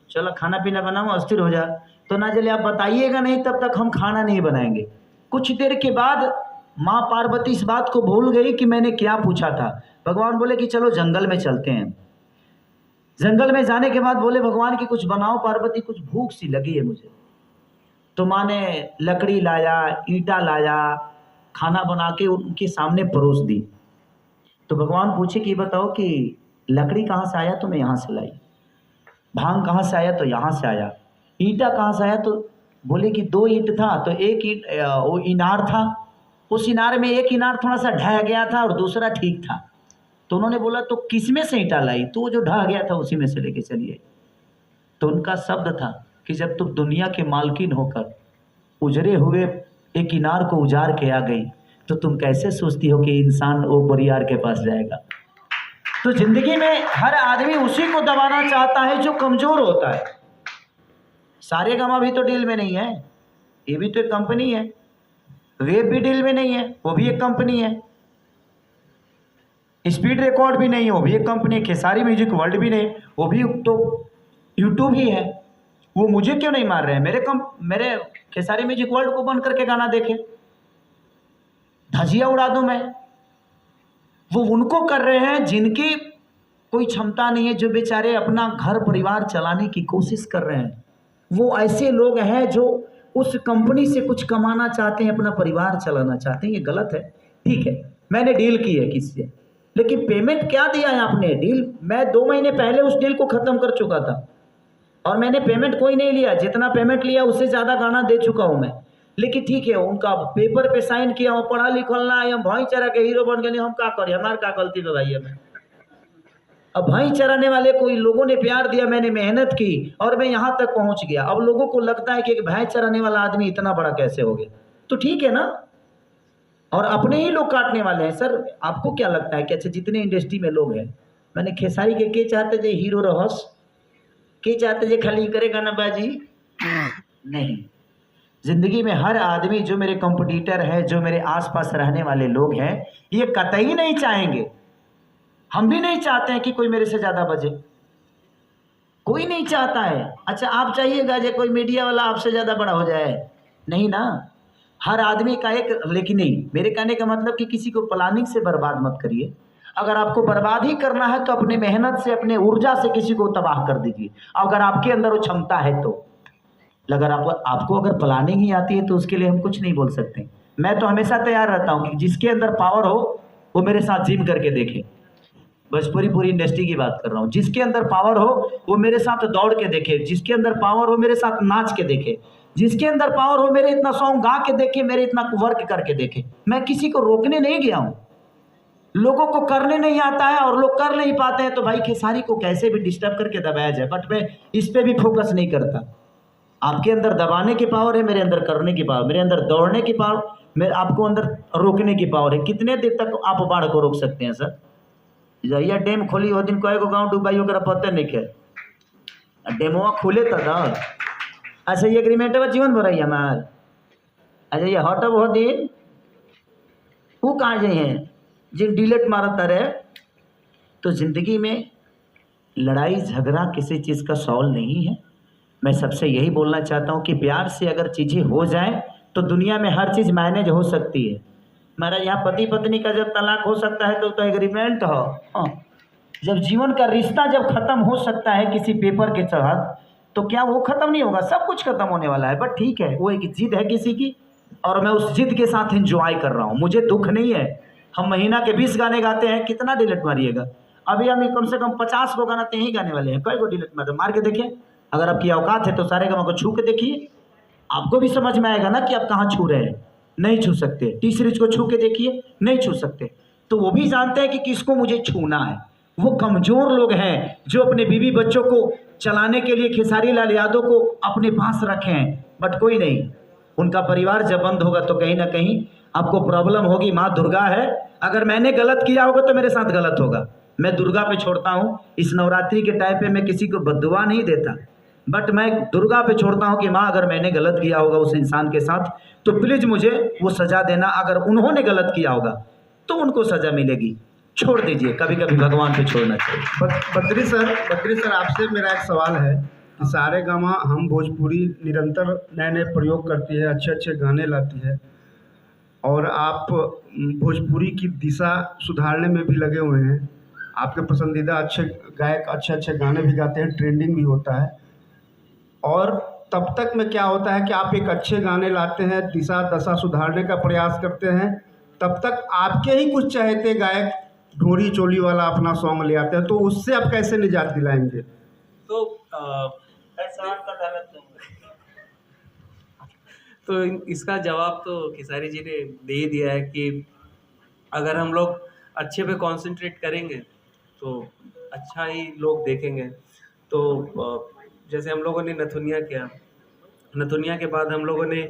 [SPEAKER 1] चलो खाना पीना बनाओ, अस्थिर हो जा। तो ना चले आप बताइएगा नहीं तब तक हम खाना नहीं बनाएंगे। कुछ देर के बाद माँ पार्वती इस बात को भूल गई कि मैंने क्या पूछा था। भगवान बोले कि चलो जंगल में चलते हैं। जंगल में जाने के बाद बोले भगवान की कुछ बनाओ पार्वती, कुछ भूख सी लगी है मुझे। तो माँ ने लकड़ी लाया, ईंटा लाया, खाना बना के उनके सामने परोस दी। तो भगवान पूछे कि बताओ कि लकड़ी कहाँ से आया? तो मैं यहाँ से लाई। भांग कहाँ से आया? तो यहाँ से आया। ईंटा कहाँ से आया? तो बोले कि 2 ईंट था, तो एक ईंट वो इनार था, उस इनार में एक इनार थोड़ा सा ढह गया था और दूसरा ठीक था। तो उन्होंने बोला तो किस में से ईंटा लाई? तो वो जो ढह गया था उसी में से लेके चलिए। तो उनका शब्द था कि जब तुम दुनिया के मालकिन होकर उजरे हुए एक इनार को उजाड़ के आ गई, तो तुम कैसे सोचती हो कि इंसान वो बरियार के पास जाएगा? तो जिंदगी में हर आदमी उसी को दबाना चाहता है जो कमजोर होता है। सारेगामा भी तो डील में नहीं है, ये भी तो एक कंपनी है। वेब भी डील में नहीं है, वो भी एक कंपनी है। स्पीड रिकॉर्ड भी नहीं है, वो भी एक कंपनी है। खेसारी म्यूजिक वर्ल्ड भी नहीं, वो भी तो यूट्यूब ही है। वो मुझे क्यों नहीं मार रहे हैं? मेरे खेसारी म्यूजिक वर्ल्ड को बंद करके गाना देखे, धजिया उड़ा दूं मैं। वो उनको कर रहे हैं जिनकी कोई क्षमता नहीं है, जो बेचारे अपना घर परिवार चलाने की कोशिश कर रहे हैं। वो ऐसे लोग हैं जो उस कंपनी से कुछ कमाना चाहते हैं, अपना परिवार चलाना चाहते हैं। ये गलत है। ठीक है, मैंने डील की है किसी से, लेकिन पेमेंट क्या दिया है आपने? डील मैं 2 महीने पहले उस डील को ख़त्म कर चुका था और मैंने पेमेंट कोई नहीं लिया। जितना पेमेंट लिया उससे ज़्यादा गाना दे चुका हूँ मैं। लेकिन ठीक है, उनका पेपर पे साइन किया, वो पढ़ा लिखल ना है, हम भाईचारा के हीरो बन गए। हम क्या करें, हमारे क्या गलती है भाई? हमें अब भाई चराने वाले कोई लोगों ने प्यार दिया, मैंने मेहनत की और मैं यहाँ तक पहुँच गया। अब लोगों को लगता है कि एक भैंस चराने वाला आदमी इतना बड़ा कैसे हो गया? तो ठीक है ना, और अपने ही लोग काटने वाले हैं। सर आपको क्या लगता है कि अच्छा जितने इंडस्ट्री में लोग हैं, मैंने खेसारी के चाहते थे हीरो रहस, के चाहते थे खाली करेगा ना बाजी? नहीं। जिंदगी में हर आदमी, जो मेरे कंपटीटर है, जो मेरे आसपास रहने वाले लोग हैं, ये कतई नहीं चाहेंगे। हम भी नहीं चाहते हैं कि कोई मेरे से ज़्यादा बजे, कोई नहीं चाहता है। अच्छा आप चाहिएगा जो कोई मीडिया वाला आपसे ज़्यादा बड़ा हो जाए? नहीं ना, हर आदमी का एक। लेकिन नहीं, मेरे कहने का मतलब कि किसी को प्लानिंग से बर्बाद मत करिए। अगर आपको बर्बाद ही करना है तो अपने मेहनत से, अपने ऊर्जा से किसी को तबाह कर दीजिए। अगर आपके अंदर वो क्षमता है तो। अगर आपको अगर प्लानिंग ही आती है तो उसके लिए हम कुछ नहीं बोल सकते। मैं तो हमेशा तैयार रहता हूँ कि जिसके अंदर पावर हो वो मेरे साथ जिम करके देखे। बस पूरी इंडस्ट्री की बात कर रहा हूँ। जिसके अंदर पावर हो वो मेरे साथ दौड़ के देखे, जिसके अंदर पावर हो मेरे साथ नाच के देखे, जिसके अंदर पावर हो मेरे इतना सॉन्ग गा के देखे, मेरे इतना वर्क करके देखे। मैं किसी को रोकने नहीं गया हूँ। लोगों को करने नहीं आता है और लोग कर नहीं पाते हैं, तो भाई खेसारी को कैसे भी डिस्टर्ब करके दबाया जाए। बट मैं इस पर भी फोकस नहीं करता। आपके अंदर दबाने की पावर है, मेरे अंदर करने की पावर, मेरे अंदर दौड़ने की पावर, मेरे आपको अंदर रोकने की पावर है। कितने देर तक आप बाढ़ को रोक सकते हैं? सर जहिया डैम खोली हो दिन कएगो गाँव डूबाई ओकरा पता नहीं है। डेमवा खुले था। अच्छा ये एग्रीमेंट जीवन भर हमार। अच्छा ये हटब हो दिन वो कहाँ जाए हैं जिन डिलेट मारता रहे। तो ज़िंदगी में लड़ाई झगड़ा किसी चीज़ का सॉल्व नहीं है। मैं सबसे यही बोलना चाहता हूँ कि प्यार से अगर चीज़ें हो जाएं तो दुनिया में हर चीज़ मैनेज हो सकती है। महाराज यहाँ पति पत्नी का जब तलाक हो सकता है तो एग्रीमेंट हो। हाँ, जब जीवन का रिश्ता जब खत्म हो सकता है किसी पेपर के तहत, तो क्या वो खत्म नहीं होगा? सब कुछ खत्म होने वाला है। बट ठीक है, वो एक जिद है किसी की, और मैं उस जिद के साथ एंजॉय कर रहा हूँ। मुझे दुख नहीं है। हम महीना के 20 गाने गाते हैं, कितना डिलीट मारिएगा? अभी हम कम से कम 50 को गाना यही गाने वाले हैं। कई को डिलीट मार के देखिए। अगर आपकी औकात है तो सारे गानों को छू के देखिए, आपको भी समझ में आएगा ना कि आप कहाँ छू रहे हैं। नहीं छू सकते। टी सीरीज को छू के देखिए, नहीं छू सकते। तो वो भी जानते हैं कि किसको मुझे छूना है। वो कमज़ोर लोग हैं जो अपने बीवी बच्चों को चलाने के लिए खेसारी लाल यादव को अपने पास रखे हैं। बट कोई नहीं, उनका परिवार जब बंद होगा तो कहीं ना कहीं आपको प्रॉब्लम होगी। माँ दुर्गा है, अगर मैंने गलत किया होगा तो मेरे साथ गलत होगा। मैं दुर्गा पे छोड़ता हूँ। इस नवरात्रि के टाइम पे मैं किसी को बद्दुआ नहीं देता, बट मैं दुर्गा पे छोड़ता हूँ कि माँ अगर मैंने गलत किया होगा उस इंसान के साथ तो प्लीज़ मुझे वो सज़ा देना। अगर उन्होंने गलत किया होगा तो उनको सज़ा मिलेगी। छोड़ दीजिए, कभी कभी भगवान पे छोड़ना चाहिए।
[SPEAKER 4] बद्री सर आपसे मेरा एक सवाल है कि सारे गामा हम भोजपुरी निरंतर नए नए प्रयोग करती है, अच्छे अच्छे गाने लाती है, और आप भोजपुरी की दिशा सुधारने में भी लगे हुए हैं। आपके पसंदीदा अच्छे गायक अच्छे अच्छे गाने भी गाते हैं, ट्रेंडिंग भी होता है। और तब तक में क्या होता है कि आप एक अच्छे गाने लाते हैं, दिशा दशा सुधारने का प्रयास करते हैं, तब तक आपके ही कुछ चहेते गायक ढोरी चोली वाला अपना सॉन्ग ले आते हैं, तो उससे आप कैसे निजात दिलाएंगे?
[SPEAKER 2] तो तो इसका जवाब तो खेसारी जी ने दे ही दिया है कि अगर हम लोग अच्छे पे कंसंट्रेट करेंगे तो अच्छा ही लोग देखेंगे। तो जैसे हम लोगों ने नथुनिया किया, नथुनिया के बाद हम लोगों ने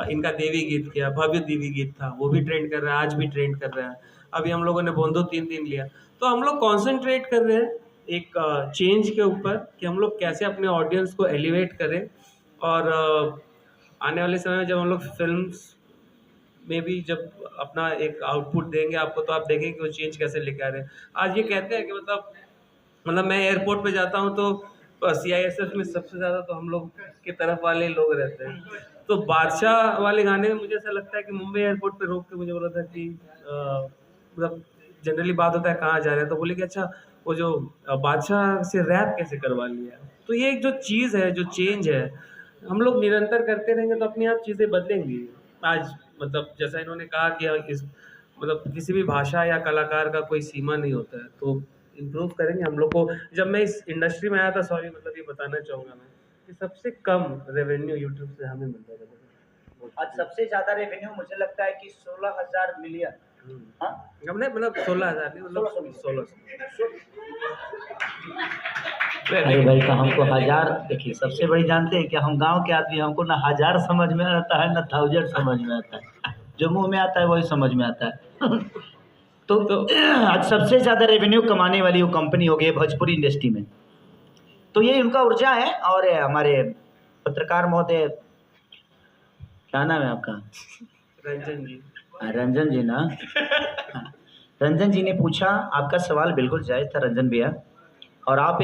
[SPEAKER 2] इनका देवी गीत किया, भव्य देवी गीत था, वो भी ट्रेंड कर रहा है, आज भी ट्रेंड कर रहा है। अभी हम लोगों ने बोंदो 3 दिन लिया। तो हम लोग कंसंट्रेट कर रहे हैं एक चेंज के ऊपर कि हम लोग कैसे अपने ऑडियंस को एलिवेट करें। और आने वाले समय में जब हम लोग फिल्म्स में भी जब अपना एक आउटपुट देंगे आपको, तो आप देखेंगे कि वो चेंज कैसे लेके आ रहे हैं। आज ये कहते हैं कि मतलब मैं एयरपोर्ट पे जाता हूँ तो CISF में सबसे ज़्यादा तो हम लोग के तरफ वाले लोग रहते हैं। तो बादशाह वाले गाने में मुझे ऐसा लगता है कि मुंबई एयरपोर्ट पे रोक के मुझे बोला था कि मतलब जनरली बात होता है कहाँ जा रहे हैं, तो बोले कि अच्छा वो जो बादशाह से रैप कैसे करवा लिया। तो ये एक जो चीज़ है, जो चेंज है, हम लोग निरंतर करते रहेंगे तो अपने आप चीज़ें बदलेंगी। आज मतलब जैसा इन्होंने कहा कि इस मतलब किसी भी भाषा या कलाकार का कोई सीमा नहीं होता है, तो इम्प्रूव करेंगे हम लोग को। जब मैं इस इंडस्ट्री में आया था, सॉरी मतलब ये बताना चाहूँगा मैं कि सबसे कम रेवेन्यू यूट्यूब से हमें मिलता था।
[SPEAKER 1] आज सबसे ज़्यादा रेवेन्यू मुझे लगता है कि 16,000 मिलियन। हाँ,
[SPEAKER 2] हमने मतलब 16,000 नहीं, मतलब 1600।
[SPEAKER 1] अरे भाई तो हमको हजार, देखिए सबसे बड़ी जानते हैं कि हम गांव के आदमी, हमको ना हजार समझ में आता है ना 1000 समझ में आता है। जो मुंह में आता है वही समझ में आता है। तो आज सबसे ज़्यादा रेवेन्यू कमाने वाली वो कंपनी हो गई भोजपुरी इंडस्ट्री में। तो ये उनका ऊर्जा है। और हमारे पत्रकार महोदय, क्या नाम है आपका?
[SPEAKER 2] रंजन जी।
[SPEAKER 1] रंजन जी ना। रंजन जी ने पूछा, आपका सवाल बिल्कुल जायज़ था रंजन भैया। और आप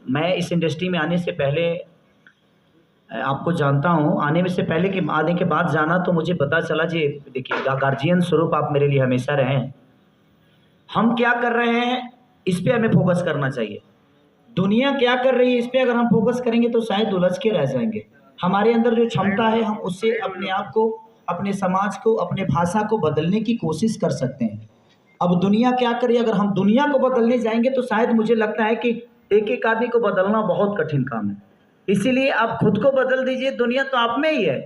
[SPEAKER 1] मैं इस इंडस्ट्री में आने से पहले आपको जानता हूँ, आने से पहले कि आने के बाद जाना तो मुझे पता चला जी, देखिए गार्जियन स्वरूप आप मेरे लिए हमेशा रहे हैं। हम क्या कर रहे हैं इस पे हमें फोकस करना चाहिए। दुनिया क्या कर रही है इस पे अगर हम फोकस करेंगे तो शायद उलझ के रह जाएंगे। हमारे अंदर जो क्षमता है हम उससे अपने आप को, अपने समाज को, अपने भाषा को बदलने की कोशिश कर सकते हैं। अब दुनिया क्या कर रही है, अगर हम दुनिया को बदलने जाएंगे तो शायद मुझे लगता है कि एक एक आदमी को बदलना बहुत कठिन काम है। इसीलिए आप खुद को बदल दीजिए, दुनिया तो आप में ही है।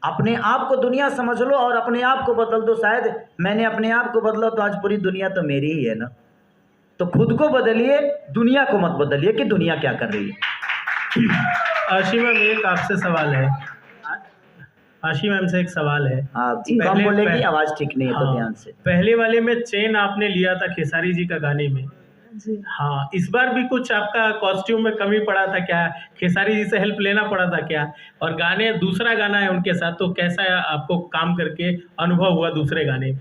[SPEAKER 1] अपने आप को दुनिया समझ लो और अपने आप को बदल दो। शायद मैंने अपने आप को बदला तो आज पूरी दुनिया तो मेरी ही है ना। तो खुद को बदलिए, दुनिया को मत बदलिए कि दुनिया क्या कर रही है।
[SPEAKER 7] आशी मैम एक आपसे सवाल है। आशी मैम से एक सवाल है।
[SPEAKER 1] कम बोलेगी, आवाज़ ठीक नहीं है तो ध्यान से।
[SPEAKER 7] पहले वाले में चेन आपने लिया था खेसारी जी का गाने में
[SPEAKER 3] जी।
[SPEAKER 7] हाँ, इस बार भी कुछ आपका कॉस्ट्यूम में कमी पड़ा था क्या? खेसारी जी से हेल्प लेना पड़ा था क्या? और गाने, दूसरा गाना है उनके साथ, तो कैसा आपको काम करके अनुभव हुआ दूसरे गाने?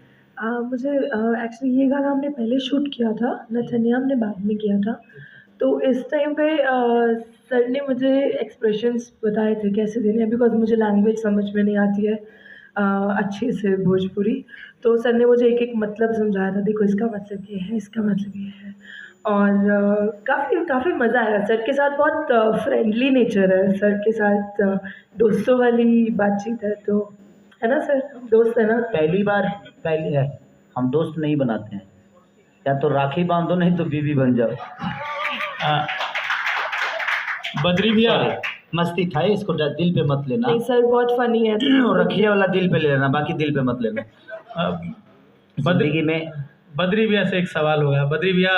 [SPEAKER 3] मुझे एक्चुअली ये गाना हमने पहले शूट किया था, नथनिया हमने बाद में किया था। तो इस टाइम पे सर ने मुझे एक्सप्रेशंस बताए थे कैसे देने हैं, बिकॉज मुझे लैंग्वेज समझ में नहीं आती है। अच्छे से भोजपुरी। तो सर ने मुझे एक एक मतलब समझाया था, देखो इसका मतलब ये है, इसका मतलब ये है। और काफ़ी काफ़ी मज़ा आया सर के साथ, बहुत फ्रेंडली नेचर है सर के साथ, दोस्तों वाली बातचीत है, तो है ना सर, दोस्त है ना।
[SPEAKER 1] पहली है, हम दोस्त नहीं बनाते हैं, या तो राखी बांधो नहीं तो बीवी बन जाओ।
[SPEAKER 7] बद्री भैया,
[SPEAKER 1] मस्ती था, इसको दिल पे मत लेना।
[SPEAKER 3] नहीं सर, बहुत फनी है।
[SPEAKER 1] रखिए वाला दिल पे ले लेना, बाकी दिल पे मत लेना। जिंदगी में
[SPEAKER 7] बद्री भैया से एक सवाल होगा। बद्री भैया,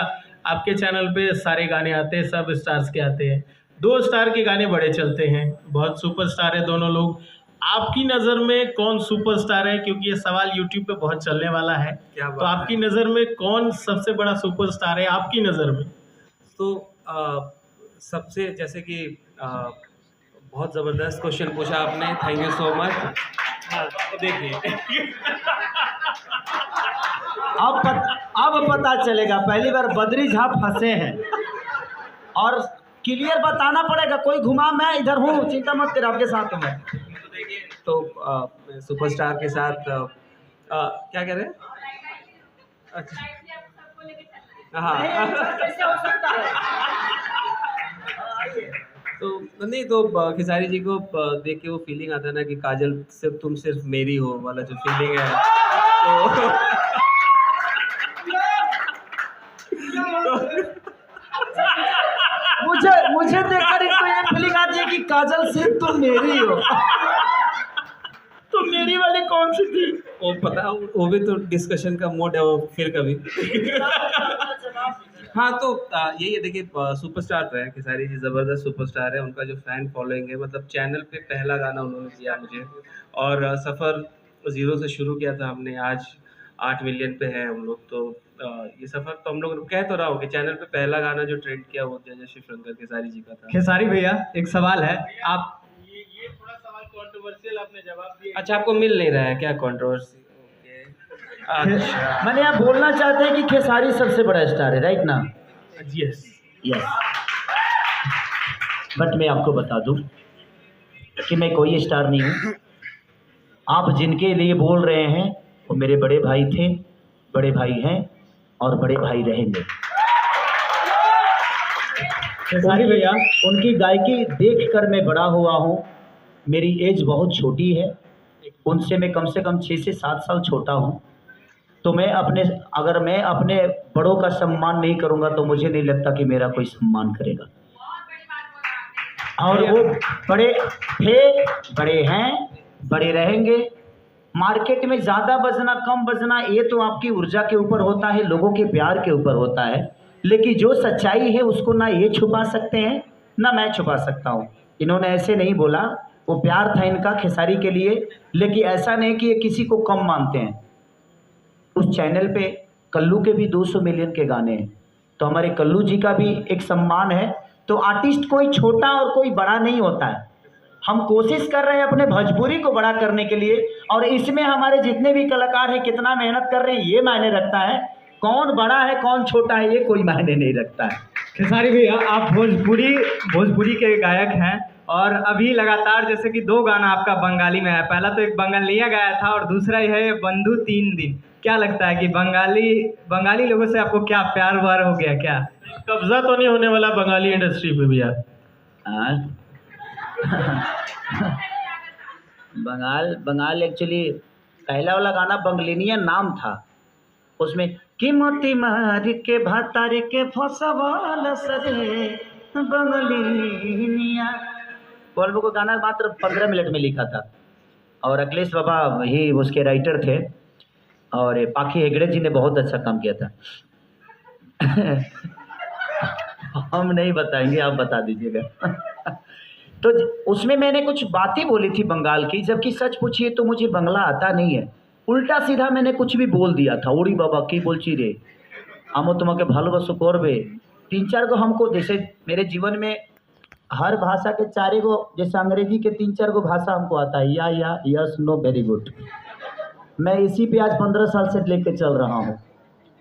[SPEAKER 7] आपके चैनल पे सारे गाने आते हैं, सब स्टार्स के आते हैं, 2 स्टार के गाने बड़े चलते हैं, बहुत सुपरस्टार है दोनों लोग। आपकी नज़र में कौन सुपरस्टार है, क्योंकि ये सवाल यूट्यूब पे बहुत चलने वाला है, तो आपकी नज़र में कौन सबसे बड़ा सुपरस्टार है आपकी नज़र में?
[SPEAKER 2] तो सबसे, जैसे कि बहुत ज़बरदस्त क्वेश्चन पूछा आपने, थैंक यू सो मच। देखिए
[SPEAKER 1] अब पता चलेगा, पहली बार बद्री झा फंसे हैं और क्लियर बताना पड़ेगा, कोई घुमा, मैं इधर हूँ, चिंता मत कर, आपके साथ हूँ मैं।
[SPEAKER 2] तो देखिए, तो सुपरस्टार के साथ क्या कह रहे हैं? अच्छा, हाँ तो नहीं, तो खेसारी जी को देख के वो फीलिंग आता है ना कि काजल सिर्फ तुम सिर्फ मेरी हो वाला जो फीलिंग है,
[SPEAKER 1] मुझे देखकर इनको ये फीलिंग आती है कि काजल सिर्फ तुम मेरी हो। तो मेरी वाली कौन सी थी?
[SPEAKER 2] वो पता, वो भी तो डिस्कशन का मोड है, वो फिर कभी। हाँ, तो यही है, देखिए सुपरस्टार तो है खेसारी जी, ज़बरदस्त सुपरस्टार है, उनका जो फ़ैन फॉलोइंग है, मतलब चैनल पे पहला गाना उन्होंने दिया मुझे, और सफ़र 0 से शुरू किया था हमने, आज 8 मिलियन पे है हम लोग। तो ये सफ़र तो हम लोग, कह तो रहा हूँ कि चैनल पे पहला गाना जो ट्रेंड किया वो जय जय शिव शंकर खेसारी जी का था।
[SPEAKER 5] खेसारी भैया, एक सवाल है, आप
[SPEAKER 7] ये थोड़ा सवाल कॉन्ट्रोवर्शियल आपने जवाब दिया।
[SPEAKER 2] अच्छा, आपको मिल नहीं रहा है क्या कॉन्ट्रोवर्सी? अच्छा,
[SPEAKER 1] मैंने आप बोलना चाहते हैं कि खेसारी सबसे बड़ा स्टार है, राइट ना?
[SPEAKER 7] यस।
[SPEAKER 1] बट मैं आपको बता दूं कि मैं कोई स्टार नहीं हूँ। आप जिनके लिए बोल रहे हैं वो मेरे बड़े भाई थे, बड़े भाई हैं और बड़े भाई रहेंगे।
[SPEAKER 5] खेसारी भैया,
[SPEAKER 1] उनकी गायकी देखकर मैं बड़ा हुआ हूँ, मेरी एज बहुत छोटी है, उनसे मैं कम से कम 6 से 7 साल छोटा हूँ। तो अगर मैं अपने बड़ों का सम्मान नहीं करूँगा तो मुझे नहीं लगता कि मेरा कोई सम्मान करेगा। और वो बड़े थे, बड़े हैं, बड़े रहेंगे। मार्केट में ज़्यादा बजना कम बजना ये तो आपकी ऊर्जा के ऊपर होता है, लोगों के प्यार के ऊपर होता है, लेकिन जो सच्चाई है उसको ना ये छुपा सकते हैं ना मैं छुपा सकता हूँ। इन्होंने ऐसे नहीं बोला, वो प्यार था इनका खेसारी के लिए, लेकिन ऐसा नहीं कि ये किसी को कम मानते हैं। उस चैनल पे कल्लू के भी 200 मिलियन के गाने हैं, तो हमारे कल्लू जी का भी एक सम्मान है। तो आर्टिस्ट कोई छोटा और कोई बड़ा नहीं होता है, हम कोशिश कर रहे हैं अपने भोजपुरी को बड़ा करने के लिए, और इसमें हमारे जितने भी कलाकार हैं कितना मेहनत कर रहे हैं ये मायने रखता है। कौन बड़ा है कौन छोटा है ये कोई मायने नहीं रखता है।
[SPEAKER 5] खेसारी भैया, आप भोजपुरी के गायक हैं, और अभी लगातार जैसे कि 2 गाना आपका बंगाली में है, पहला तो एक बंगालिया गाया था और दूसरा है बंधु 3 दिन। क्या लगता है कि बंगाली लोगों से आपको क्या प्यार वार हो गया क्या?
[SPEAKER 7] कब्जा तो नहीं होने वाला बंगाली इंडस्ट्री पे भैया?
[SPEAKER 1] बंगाल एक्चुअली पहला वाला गाना बंगलिनिया नाम था, उसमें कीमती मार के भातार के फसवाल सरे बंगलिनिया, बोलबो को गाना मात्र 15 मिनट में लिखा था, और अखिलेश बाबा ही उसके राइटर थे, और पाखी हेगड़े जी ने बहुत अच्छा काम किया था। हम नहीं बताएंगे, आप बता दीजिएगा। तो उसमें मैंने कुछ बातें बोली थी बंगाल की, जबकि सच पूछिए तो मुझे बंगला आता नहीं है, उल्टा सीधा मैंने कुछ भी बोल दिया था। उड़ी बाबा की बोलची रे, आमो तुम्हें भालोबासो करबे, 3-4 गो हमको, जैसे मेरे जीवन में हर भाषा के 4 गो, जैसे अंग्रेजी के 3-4 गो भाषा हमको आता है, या यस नो वेरी गुड। मैं इसी पे आज 15 साल से लेके चल रहा हूँ।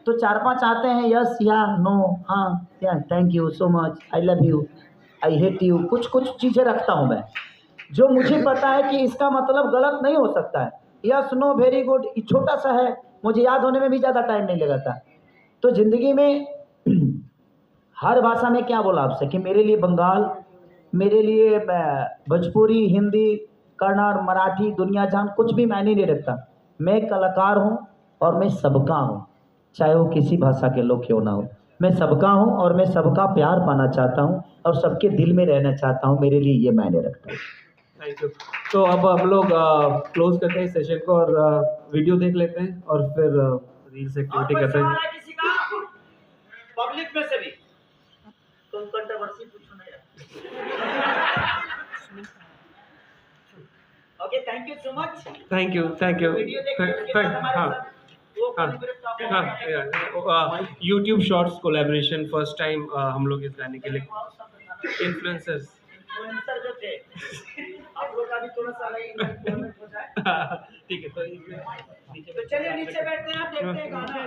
[SPEAKER 1] तो 4-5 आते हैं, यस या नो, हाँ या thank you so much, I love you, I hate you, कुछ चीज़ें रखता हूँ मैं, जो मुझे पता है कि इसका मतलब गलत नहीं हो सकता है, यस नो वेरी गुड, ये छोटा सा है, मुझे याद होने में भी ज़्यादा टाइम नहीं लगा था। तो ज़िंदगी में हर भाषा में क्या बोला आपसे कि मेरे लिए बंगाल, मेरे लिए भोजपुरी, हिंदी, कन्नड़, मराठी, दुनिया जहान कुछ भी मायने नहीं रखता। मैं एक कलाकार हूँ और मैं सबका हूँ, चाहे वो किसी भाषा के लोग क्यों ना हो। मैं सबका हूँ और मैं सबका प्यार पाना चाहता हूँ और सबके दिल में रहना चाहता हूँ। मेरे लिए ये मायने रखता है।
[SPEAKER 2] Thank you. तो अब हम लोग क्लोज करते हैं सेशन को और वीडियो देख लेते हैं और फिर रील्स एक्टिविटी करते हैं।
[SPEAKER 1] किसी का पब्लिक में से भी तुम कंट्रोवर्सी पूछो ना यार। Okay, thank you so much.
[SPEAKER 2] Thank you, thank you.
[SPEAKER 1] Video देखने के बाद हमारे साथ वो
[SPEAKER 2] हाँ, YouTube shorts collaboration first time हम लोग इस गाने के लिए इन्फ्लुएंसर्स
[SPEAKER 1] इन्फ्लुएंसर जो थे आप लोग का भी थोड़ा सा इन्वॉल्वमेंट हो जाए।
[SPEAKER 2] ठीक है, तो
[SPEAKER 1] तो चलिए नीचे बैठते हैं, आप देखते हैं गाना।